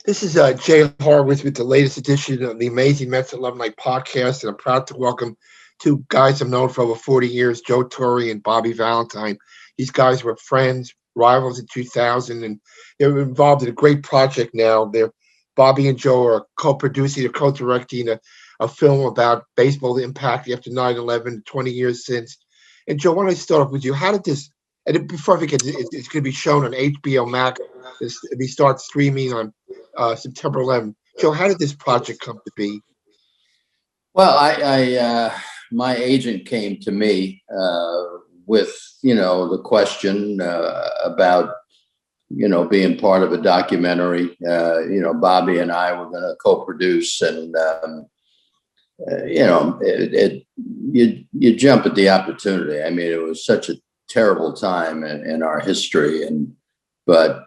This is Jay Horwitz with the latest edition of the Amazing Mets Alumni podcast, and I'm proud to welcome two guys I've known for over 40 years, Joe Torre and Bobby Valentine. These guys were friends, rivals in 2000, and they're involved in a great project now. Bobby and Joe are co-producing or co-directing a film about baseball impact after 9/11, 20 years since. And Joe, why don't I start off with you? How did this, and before I forget, it's going to be shown on HBO Max. We start streaming on September 11th. Joe, how did this project come to be? Well, my agent came to me with, the question about, being part of a documentary. Bobby and I were going to co-produce, and you jump at the opportunity. I mean, it was such a terrible time in our history, but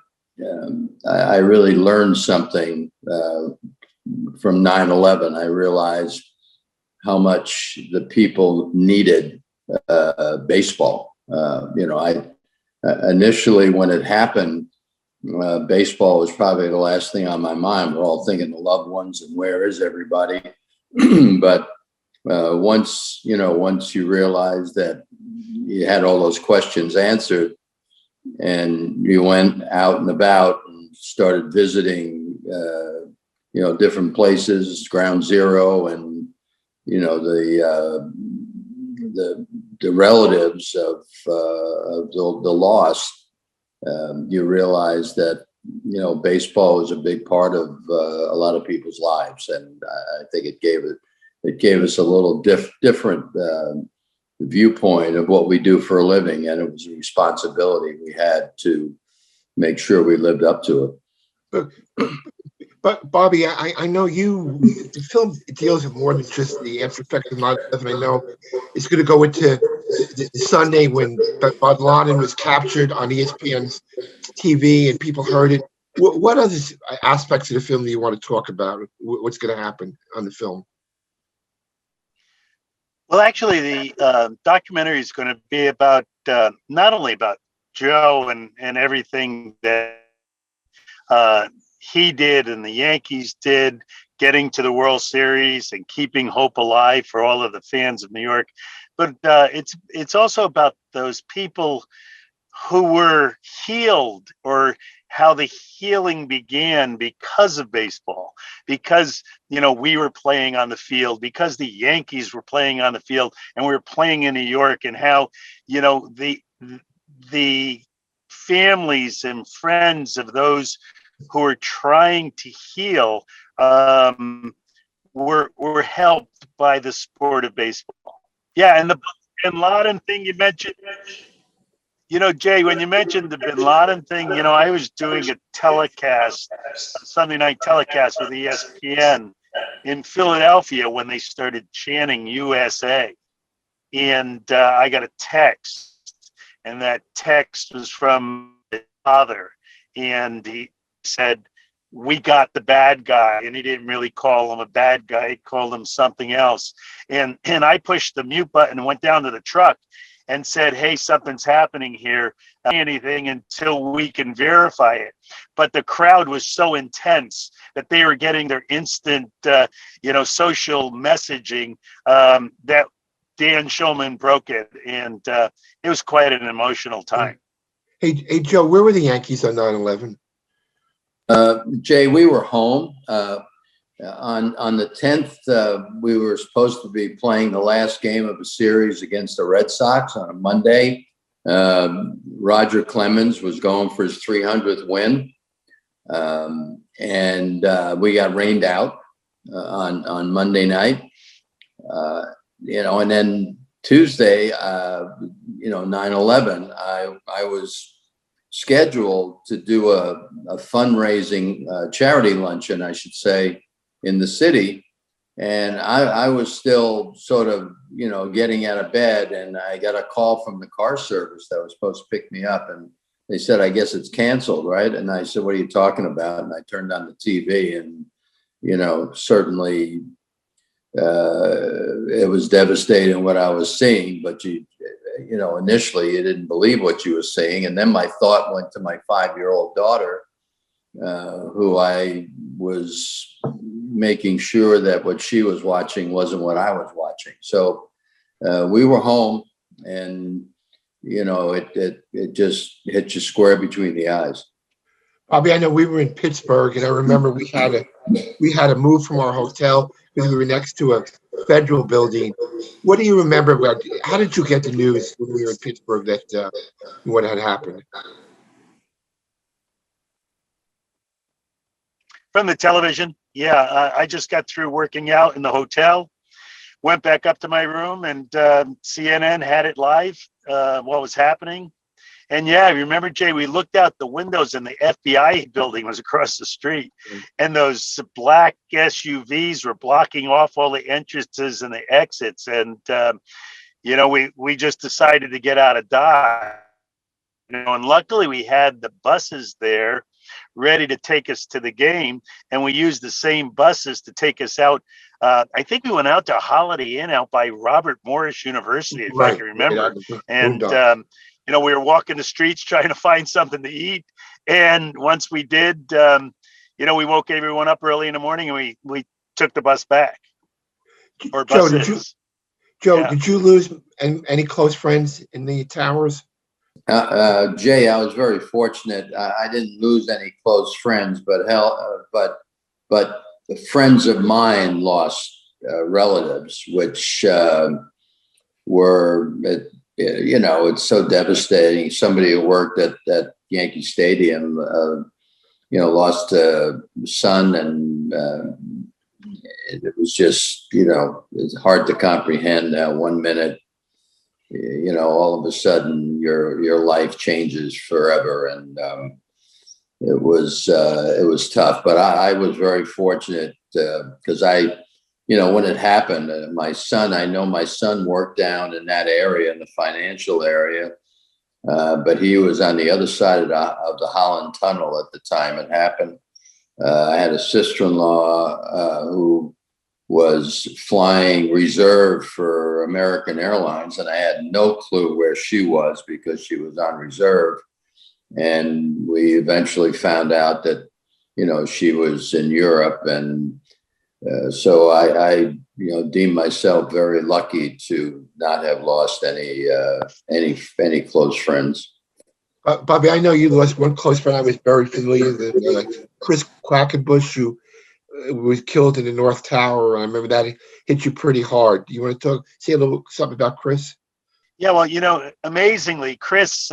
I really learned something from 9/11. I realized how much the people needed baseball. I initially, when it happened, baseball was probably the last thing on my mind. We're all thinking the loved ones and where is everybody? But once you realize that you had all those questions answered, and you went out and about and started visiting, different places, Ground Zero, and the relatives of the lost. You realize that baseball is a big part of a lot of people's lives, and I think it gave us a little different viewpoint of what we do for a living, and it was a responsibility we had to make sure we lived up to it. But Bobby, I know the film deals with more than just the after-effects of 9/11. I know it's going to go into the Sunday when Bin Laden was captured on ESPN's TV and people heard it. What other aspects of the film do you want to talk about? What's going to happen on the film? Well, actually, the documentary is going to be about not only about Joe and everything that he did and the Yankees did, getting to the World Series and keeping hope alive for all of the fans of New York, but it's also about those people who were healed, or how the healing began because of baseball, because we were playing on the field, because the Yankees were playing on the field, and we were playing in New York, and how the families and friends of those who were trying to heal were helped by the sport of baseball. Yeah, and the Bin Laden thing you mentioned. Jay, when you mentioned the Bin Laden thing, I was doing a Sunday night telecast with ESPN in Philadelphia when they started chanting USA. And I got a text, and that text was from his father. And he said, "We got the bad guy." And he didn't really call him a bad guy. He called him something else. And I pushed the mute button and went down to the truck and said, "Hey, something's happening here. Anything until we can verify it." But the crowd was so intense that they were getting their instant, social messaging that Dan Shulman broke it, and it was quite an emotional time. Hey, Joe, where were the Yankees on 9/11? Jay, we were home. On the 10th, we were supposed to be playing the last game of a series against the Red Sox on a Monday. Roger Clemens was going for his 300th win. And we got rained out on Monday night. And then Tuesday, 9/11, I was scheduled to do a fundraising charity luncheon, I should say, in the city. And I was still sort of, getting out of bed, and I got a call from the car service that was supposed to pick me up. And they said, "I guess it's canceled, right?" And I said, "What are you talking about?" And I turned on the TV, and, certainly it was devastating what I was seeing, but initially you didn't believe what you were seeing. And then my thought went to my 5-year-old daughter, who I was making sure that what she was watching wasn't what I was watching. So we were home, and it just hit you square between the eyes. Bobby, I know we were in Pittsburgh, and I remember we had to move from our hotel because we were next to a federal building. What do you remember about? How did you get the news when we were in Pittsburgh that what had happened? From the television. Yeah, I just got through working out in the hotel, went back up to my room, and CNN had it live, what was happening. And yeah, remember, Jay, we looked out the windows and the FBI building was across the street, and those black SUVs were blocking off all the entrances and the exits. And, we just decided to get out of Dodge. And luckily we had the buses there ready to take us to the game, and we used the same buses to take us out. I think we went out to Holiday Inn out by Robert Morris University, if I can remember. And we were walking the streets trying to find something to eat, and once we did, we woke everyone up early in the morning, and we took the bus back. Or buses. Joe, did you lose any close friends in the towers? Jay, I was very fortunate. I didn't lose any close friends, but the friends of mine lost relatives, which were, it's so devastating. Somebody who worked at Yankee Stadium, lost a son, and it was just, it's hard to comprehend how 1 minute, all of a sudden your life changes forever. And it was tough, but I was very fortunate because when it happened, my son worked down in that area, in the financial area, but he was on the other side of the Holland Tunnel at the time it happened. I had a sister-in-law who was flying reserve for American Airlines, and I had no clue where she was because she was on reserve. And we eventually found out that, she was in Europe. And so I deem myself very lucky to not have lost any close friends. Bobby, I know you lost one close friend. I was very familiar with Chris Quackenbush, who was killed in the North Tower. I remember that hit you pretty hard. Do you want to say a little something about Chris? Yeah, well, amazingly, Chris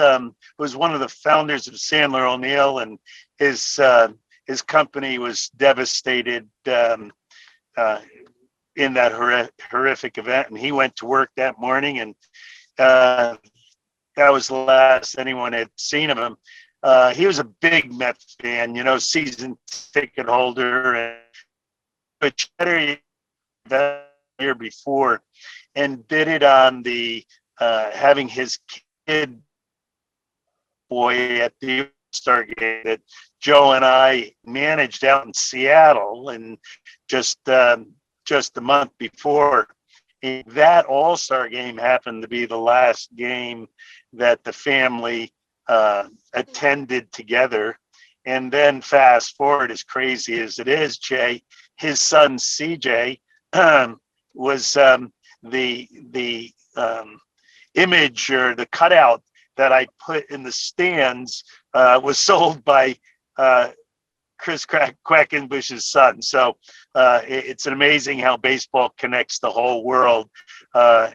was one of the founders of Sandler O'Neill, and his company was devastated in that horrific event. And he went to work that morning, and that was the last anyone had seen of him. He was a big Mets fan, season ticket holder, and the year before, and bidded on the having his kid boy at the All-Star game that Joe and I managed out in Seattle, and just the month before. That All-Star game happened to be the last game that the family attended together. And then fast forward, as crazy as it is, Jay, his son CJ was the image, or the cutout that I put in the stands was sold by Chris Quackenbush's son. So it's amazing how baseball connects the whole world. That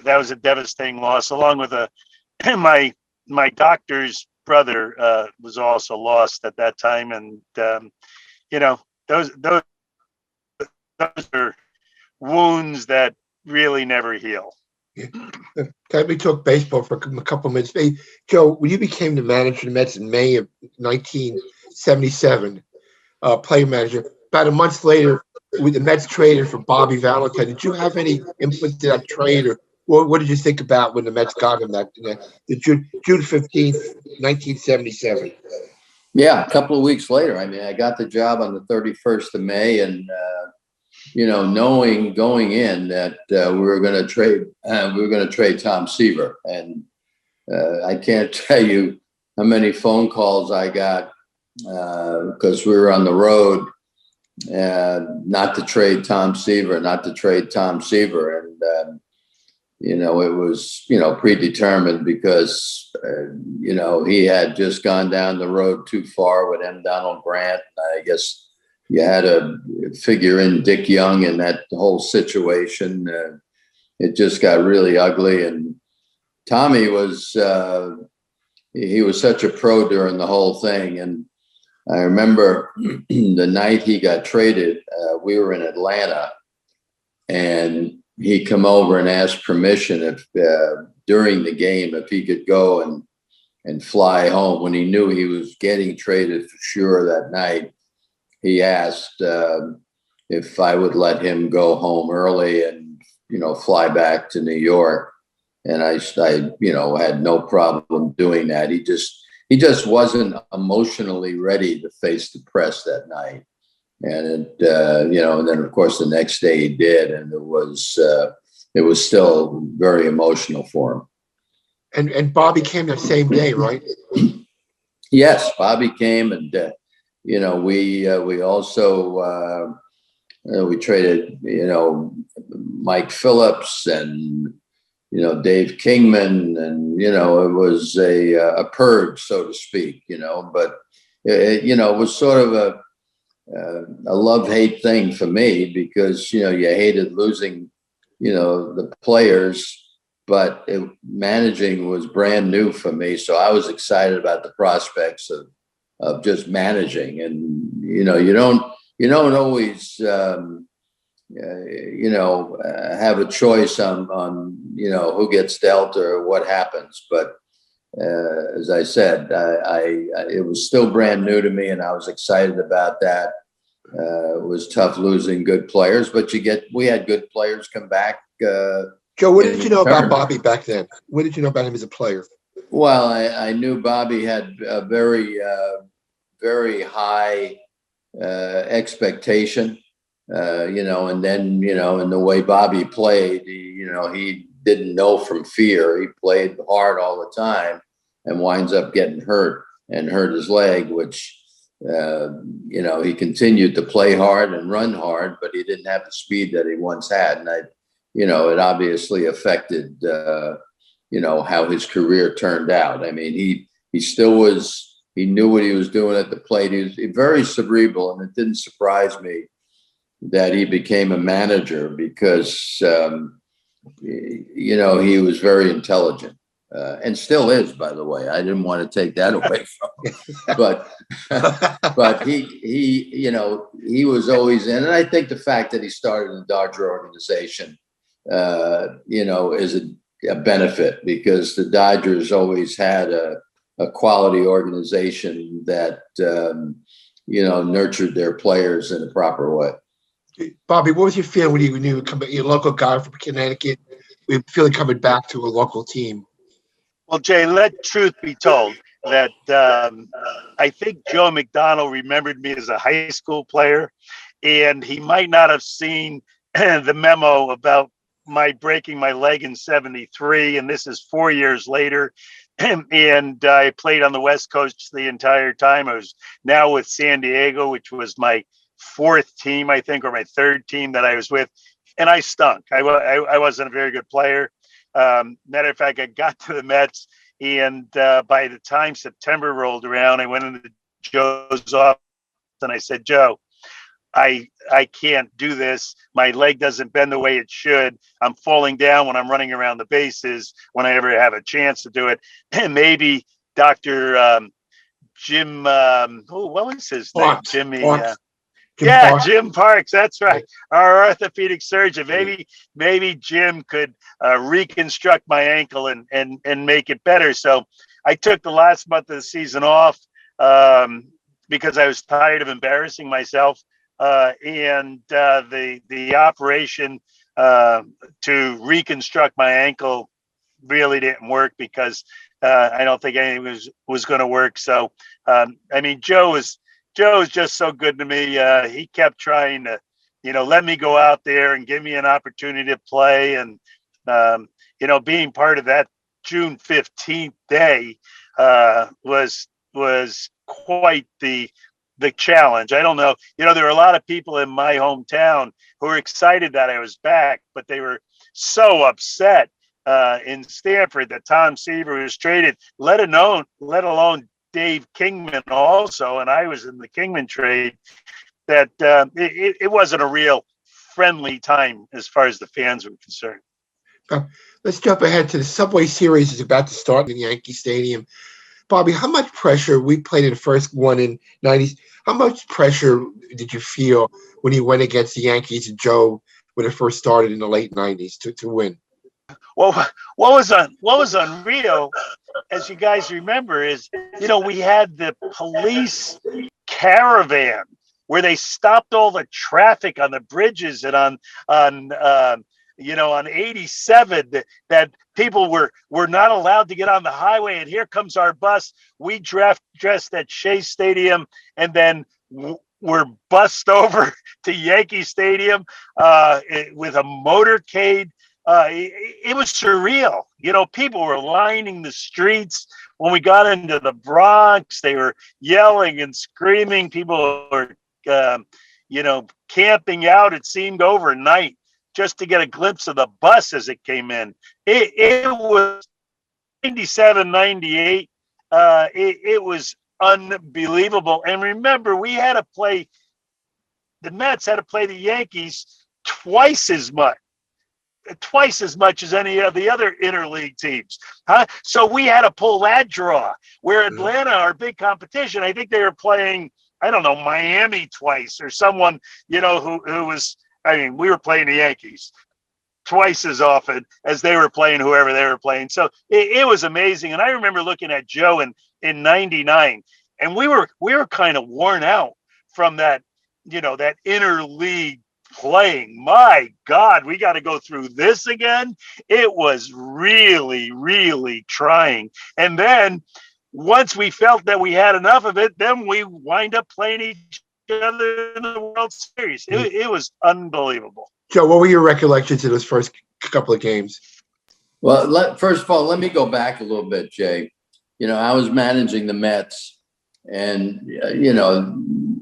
was a devastating loss, along with my doctor's brother was also lost at that time. And those are wounds that really never heal. Can we talk baseball for a couple of minutes? Hey, Joe, when you became the manager of the Mets in May of 1977, player manager, about a month later, with the Mets traded for Bobby Valentine, did you have any input to that trade, or what did you think about when the Mets got him the June 15th, 1977? Yeah, a couple of weeks later. I mean, I got the job on the 31st of May, and knowing going in that we were going to trade Tom Seaver, and I can't tell you how many phone calls I got because we were on the road, not to trade Tom Seaver. And, it was, predetermined because, he had just gone down the road too far with M. Donald Grant. I guess you had to figure in Dick Young in that whole situation. It just got really ugly. And Tommy was, he was such a pro during the whole thing. And I remember the night he got traded, we were in Atlanta, and he come over and asked permission if during the game if he could go and fly home. When he knew he was getting traded for sure that night, he asked if I would let him go home early and fly back to New York. And I had no problem doing that. He just wasn't emotionally ready to face the press that night. And and then of course the next day he did, and it was still very emotional for him. And Bobby came the same day, right? Yes, Bobby came, and we also we traded Mike Phillips and Dave Kingman, and it was a purge, so to speak. But it was sort of a love-hate thing for me because, you hated losing, the players, but managing was brand new for me. So I was excited about the prospects of just managing. And, you don't always, have a choice on, who gets dealt or what happens. But as I said, it was still brand new to me, and I was excited about that. It was tough losing good players, but we had good players come back. Joe, what did you know about Bobby back then? What did you know about him as a player? Well, I knew Bobby had a very, very high expectation, and then, in the way Bobby played, he didn't know from fear. He played hard all the time and winds up getting hurt and hurt his leg, which, he continued to play hard and run hard, but he didn't have the speed that he once had. And it obviously affected, how his career turned out. I mean, he still he knew what he was doing at the plate. He was very cerebral, and it didn't surprise me that he became a manager because, he was very intelligent. And still is, by the way. I didn't want to take that away from him, but he was always in. And I think the fact that he started in the Dodger organization, is a benefit, because the Dodgers always had a quality organization that nurtured their players in a proper way. Bobby, what was your feeling when you knew your local guy from Connecticut? We feeling coming back to a local team. Well, Jay, let truth be told that I think Joe McDonald remembered me as a high school player, and he might not have seen the memo about my breaking my leg in '73, and this is 4 years later. And I played on the West Coast the entire time. I was now with San Diego, which was my fourth team, I think, or my third team that I was with, and I stunk. I wasn't a very good player. Matter of fact, I got to the Mets, and by the time September rolled around, I went into Joe's office and I said, Joe, I can't do this. My leg doesn't bend the way it should. I'm falling down when I'm running around the bases when I ever have a chance to do it. And maybe Dr. Jim, what was his name? Jimmy. Jim Parks. That's right. Our orthopedic surgeon. Maybe Jim could reconstruct my ankle and make it better. So I took the last month of the season off because I was tired of embarrassing myself. And the operation to reconstruct my ankle really didn't work because I don't think anything was going to work. So Joe is just so good to me. He kept trying to, let me go out there and give me an opportunity to play. And, being part of that June 15th day was was quite the challenge. I don't know. There were a lot of people in my hometown who were excited that I was back, but they were so upset in Stanford that Tom Seaver was traded, let alone Dave Kingman also, and I was in the Kingman trade, that it wasn't a real friendly time as far as the fans were concerned. Let's jump ahead to the Subway Series is about to start in Yankee Stadium. Bobby, how much pressure, we played in the first one in 90s, how much pressure did you feel when you went against the Yankees and Joe when it first started in the late 90s to win? Well, what was unreal, as you guys remember, is we had the police caravan where they stopped all the traffic on the bridges and on 87 that people were not allowed to get on the highway, and here comes our bus. We dressed at Shea Stadium and then were bussed over to Yankee Stadium with a motorcade. It was surreal. People were lining the streets. When we got into the Bronx, they were yelling and screaming. People were, camping out, it seemed, overnight just to get a glimpse of the bus as it came in. It was 97, 98. It was unbelievable. And remember, the Mets had to play the Yankees twice as much as any of the other interleague teams. So we had to pull that draw. Where Atlanta, our big competition, I think they were playing, I don't know, Miami twice or someone, who was, we were playing the Yankees twice as often as they were playing whoever they were playing. So it was amazing. And I remember looking at Joe in 99, and we were kind of worn out from that, that interleague playing. My God, we got to go through this again. It was really, really trying. And then once we felt that we had enough of it, then we wind up playing each other in the World Series. It was unbelievable. Joe, what were your recollections of those first couple of games? Well, first of all, let me go back a little bit, Jay. I was managing the Mets, and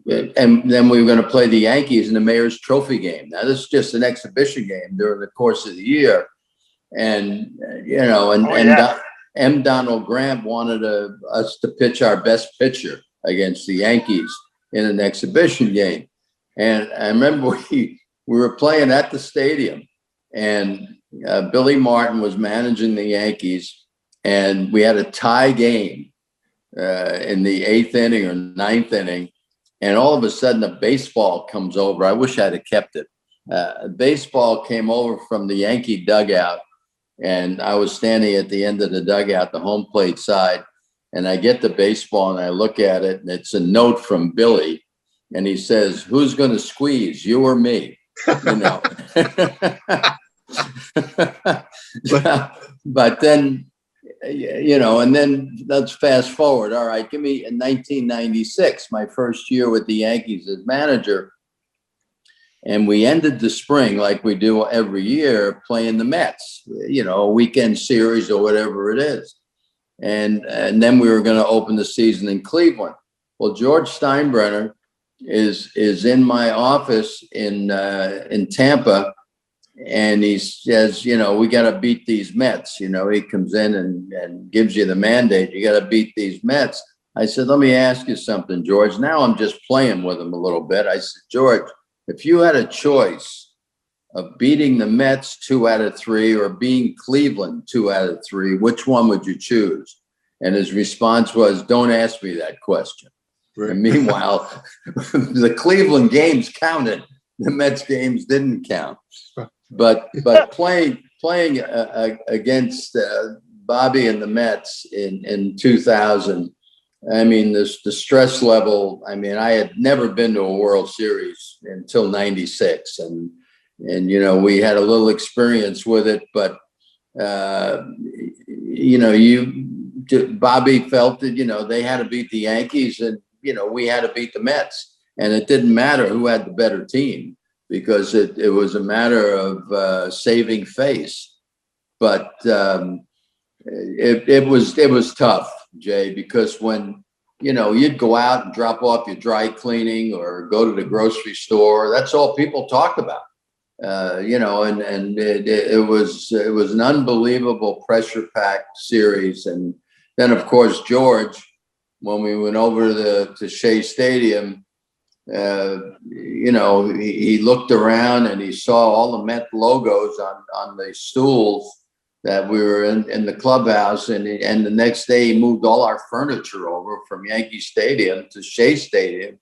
and then we were going to play the Yankees in the Mayor's Trophy game. Now, this is just an exhibition game during the course of the year, and M. Donald Grant wanted us to pitch our best pitcher against the Yankees in an exhibition game. And I remember we were playing at the stadium, and Billy Martin was managing the Yankees, and we had a tie game in the 8th inning or 9th inning. And all of a sudden, a baseball comes over. I wish I'd have kept it. A baseball came over from the Yankee dugout, and I was standing at the end of the dugout, the home plate side. And I get the baseball and I look at it, and it's a note from Billy. And he says, "Who's going to squeeze, you or me?" But then, and then let's fast forward. All right, give me in 1996, my first year with the Yankees as manager. And we ended the spring like we do every year playing the Mets, a weekend series or whatever it is. And then we were going to open the season in Cleveland. Well, George Steinbrenner is in my office in Tampa, and he says, we got to beat these Mets. He comes in and gives you the mandate. You got to beat these Mets. I said, let me ask you something, George. Now I'm just playing with him a little bit. I said, George, if you had a choice of beating the Mets 2 out of 3 or being Cleveland 2 out of 3, which one would you choose? And his response was, don't ask me that question. Right. And meanwhile, the Cleveland games counted. The Mets games didn't count. But playing against Bobby and the Mets in 2000, the stress level, I had never been to a World Series until 96. And we had a little experience with it, but, Bobby felt that, they had to beat the Yankees and, we had to beat the Mets. And it didn't matter who had the better team because it was a matter of saving face. But it was tough, Jay, because when you'd go out and drop off your dry cleaning or go to the grocery store. That's all people talked about. And it was an unbelievable pressure-packed series. And then, of course, George, when we went over to Shea Stadium, he looked around and he saw all the Met logos on the stools that we were in the clubhouse. And the next day he moved all our furniture over from Yankee Stadium to Shea Stadium.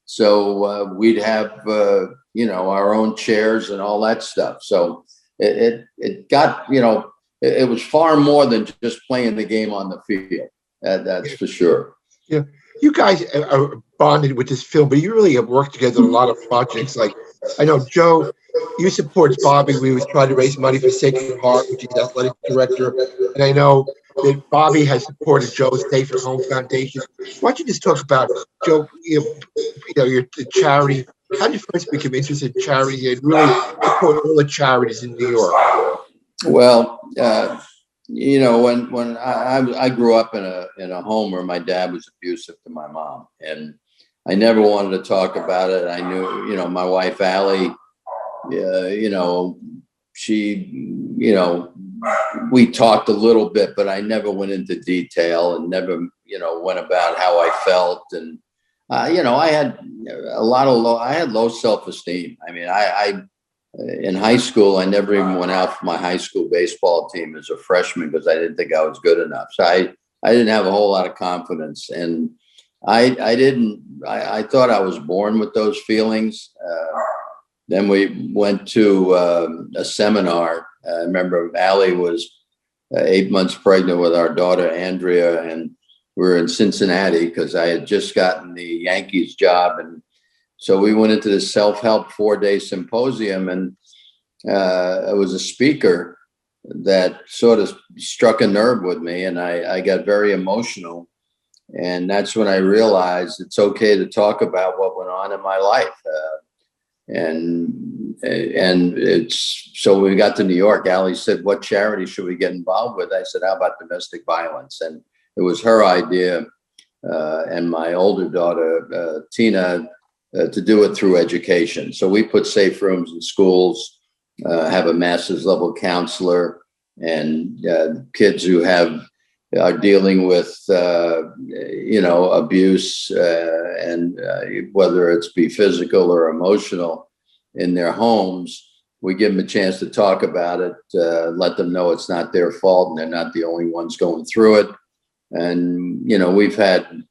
So we'd have, our own chairs and all that stuff. So it got, it was far more than just playing the game on the field. That's for sure. Yeah. You guys are bonded with this film, but you really have worked together on a lot of projects. Like, I know, Joe, you support Bobby. We was trying to raise money for Sacred Heart, which is the athletic director. And I know that Bobby has supported Joe's Stay for Home Foundation. Why don't you just talk about, Joe, your charity? How did you first become interested in charity and really support all the charities in New York? Well, when I grew up in a home where my dad was abusive to my mom, and I never wanted to talk about it. I knew, my wife, Allie, she, we talked a little bit, but I never went into detail and never, went about how I felt. And, I had I had low self-esteem. I mean, in high school, I never even went out for my high school baseball team as a freshman because I didn't think I was good enough. So I didn't have a whole lot of confidence. And I thought I was born with those feelings. Then we went to a seminar. I remember Allie was 8 months pregnant with our daughter, Andrea, and we were in Cincinnati because I had just gotten the Yankees job. And so we went into this self-help 4-day symposium, and it was a speaker that sort of struck a nerve with me, and I got very emotional. And that's when I realized it's okay to talk about what went on in my life. And so when we got to New York, Allie said, "What charity should we get involved with?" I said, "How about domestic violence?" And it was her idea, and my older daughter, Tina, to do it through education. So we put safe rooms in schools, have a master's level counselor, and kids who are dealing with, abuse, and whether it's be physical or emotional in their homes, we give them a chance to talk about it, let them know it's not their fault and they're not the only ones going through it. And, we've had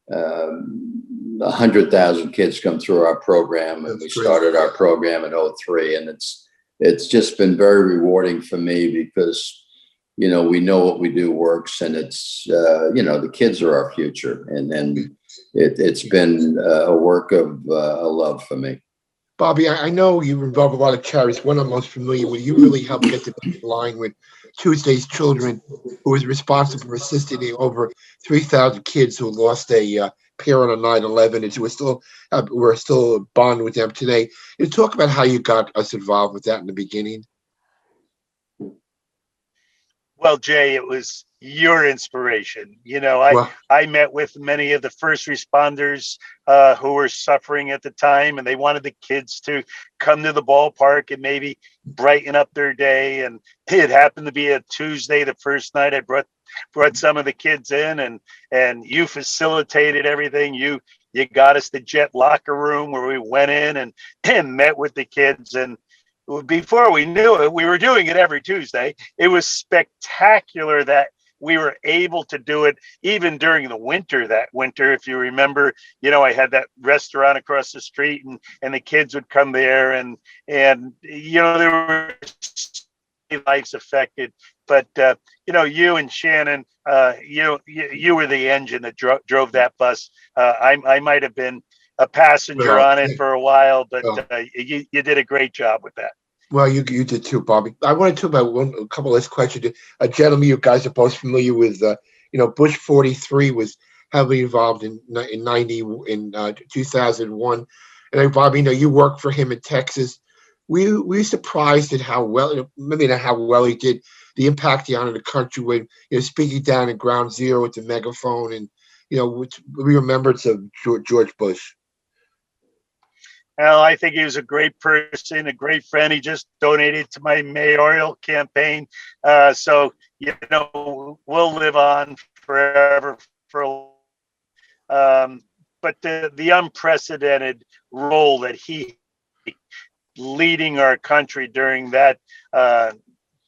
100,000 kids come through our program, and we started our program in 2003. And it's just been very rewarding for me because, we know what we do works, and it's, the kids are our future. And it's been a work of love for me. Bobby, I know you involve a lot of charities. One I'm most familiar with, you really helped get the line with Tuesday's Children, who was responsible for assisting over 3,000 kids who lost a parent on 9/11, and we're still bonded with them today. You talk about how you got us involved with that in the beginning. Well, Jay, it was your inspiration. I met with many of the first responders who were suffering at the time, and they wanted the kids to come to the ballpark and maybe brighten up their day. And it happened to be a Tuesday, the first night. I brought some of the kids in, and you facilitated everything. You got us the Jet locker room where we went in and met with the kids. And before we knew it, we were doing it every Tuesday. It was spectacular that we were able to do it even during the winter. That winter, if you remember, I had that restaurant across the street, and the kids would come there, and there were lives affected. But you and Shannon, you were the engine that drove that bus. I might have been a passenger on it for a while, but you did a great job with that. Well, you did too, Bobby. I want to talk about a couple last questions. A gentleman you guys are both familiar with, Bush 43 was heavily involved in 2001. And Bobby, you worked for him in Texas. We were surprised at how well, maybe not how well he did, the impact he had on the country when, speaking down at Ground Zero with the megaphone and which remembrance of George Bush? Well, I think he was a great person, a great friend. He just donated to my mayoral campaign. So, we'll live on forever. But the unprecedented role that he leading our country during that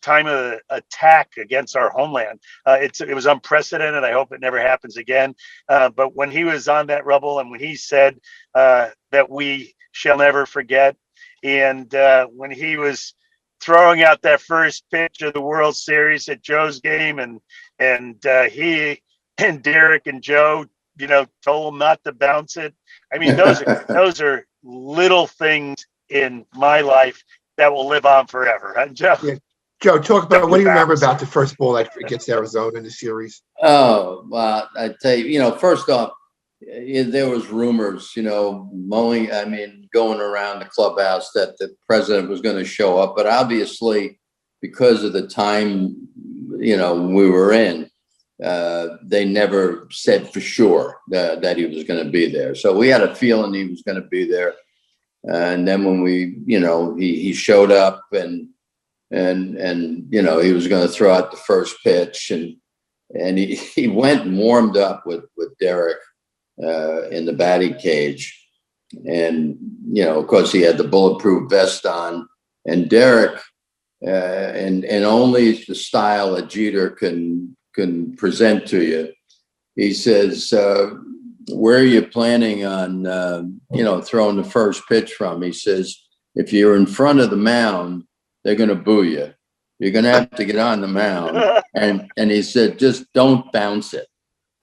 time of attack against our homeland. It was unprecedented. I hope it never happens again. But when he was on that rubble and when he said that we shall never forget, and when he was throwing out that first pitch of the World Series at Joe's game, and he and Derek and Joe, told him not to bounce it. I mean, those are little things in my life that will live on forever. And Joe. Yeah. Joe, talk about what do you remember about the first ball that against Arizona in the series? Oh, well, I tell you, first off, there was rumors, going around the clubhouse that the president was going to show up, but obviously because of the time, we were in, they never said for sure that he was going to be there. So we had a feeling he was going to be there. And then when he showed up and he was going to throw out the first pitch and he went and warmed up with Derek in the batting cage. And, of course he had the bulletproof vest on, and Derek, and only the style that Jeter can present to you. He says, where are you planning on, throwing the first pitch from? He says, if you're in front of the mound, they're going to boo you. You're going to have to get on the mound. And he said, just don't bounce it.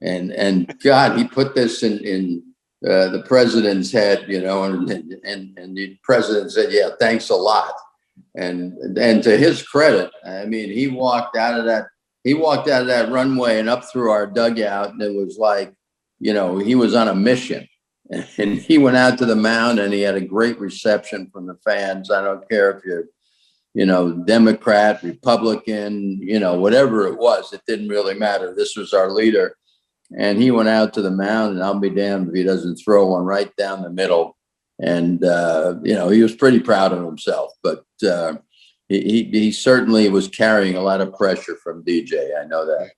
And God, he put this in the president's head, and the president said, yeah, thanks a lot. And to his credit, I mean, he walked out of that runway and up through our dugout, and it was like, he was on a mission. And he went out to the mound and he had a great reception from the fans. I don't care if you're, Democrat, Republican, whatever it was, it didn't really matter. This was our leader. And he went out to the mound, and I'll be damned if he doesn't throw one right down the middle. And, he was pretty proud of himself, but he certainly was carrying a lot of pressure from DJ. I know that.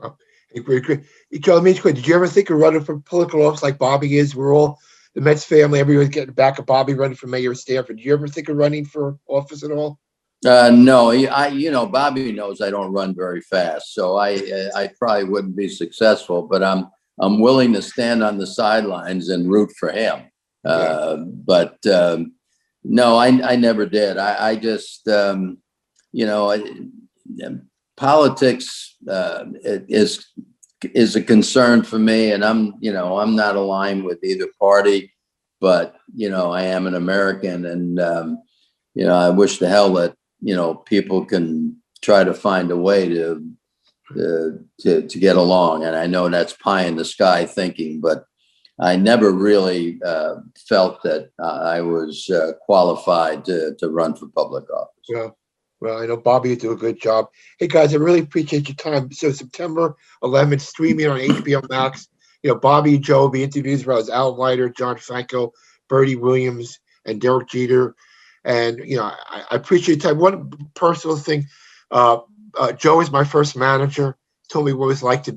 Wow. Joe, let me ask you, did you ever think of running for political office like Bobby is? We're all the Mets family, everyone's getting back of Bobby running for mayor of Stanford. Did you ever think of running for office at all? No, Bobby knows I don't run very fast, so I probably wouldn't be successful, but I'm willing to stand on the sidelines and root for him. But no, I never did. I just, politics is a concern for me, and I'm not aligned with either party, but I am an American, and I wish to hell that people can try to find a way to get along. And I know that's pie in the sky thinking, but I never really felt that I was qualified to run for public office. Well, I know Bobby will do a good job. Hey guys, I really appreciate your time. So September 11th, streaming on HBO Max. Bobby and Joe will be interviews about Al Leiter, John Franco, Bertie Williams, and Derek Jeter. And I appreciate your time. One personal thing, Joe is my first manager. Told me what it was like to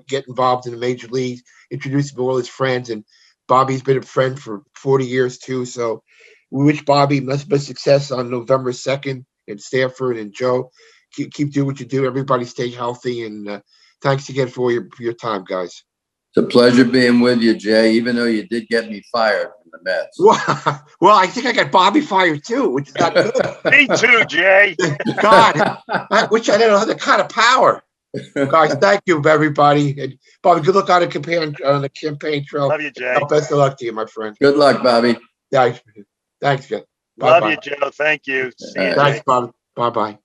get involved in the major leagues, introduced me to all his friends, and Bobby's been a friend for 40 years too. So we wish Bobby much success on November 2nd in Stanford, and Joe, keep doing what you do. Everybody stay healthy, and thanks again for your time, guys. It's a pleasure being with you, Jay, even though you did get me fired from the Mets. Well, I think I got Bobby fired too, which is not good. Me too, Jay. God, I wish I didn't have that kind of power. Guys, thank you, everybody. And Bobby, good luck on the campaign trail. Love you, Jay. Best of luck to you, my friend. Good luck, Bobby. Thanks, Joe. Love you, Joe. Thank you. See you. Thanks, Bobby. Bye-bye.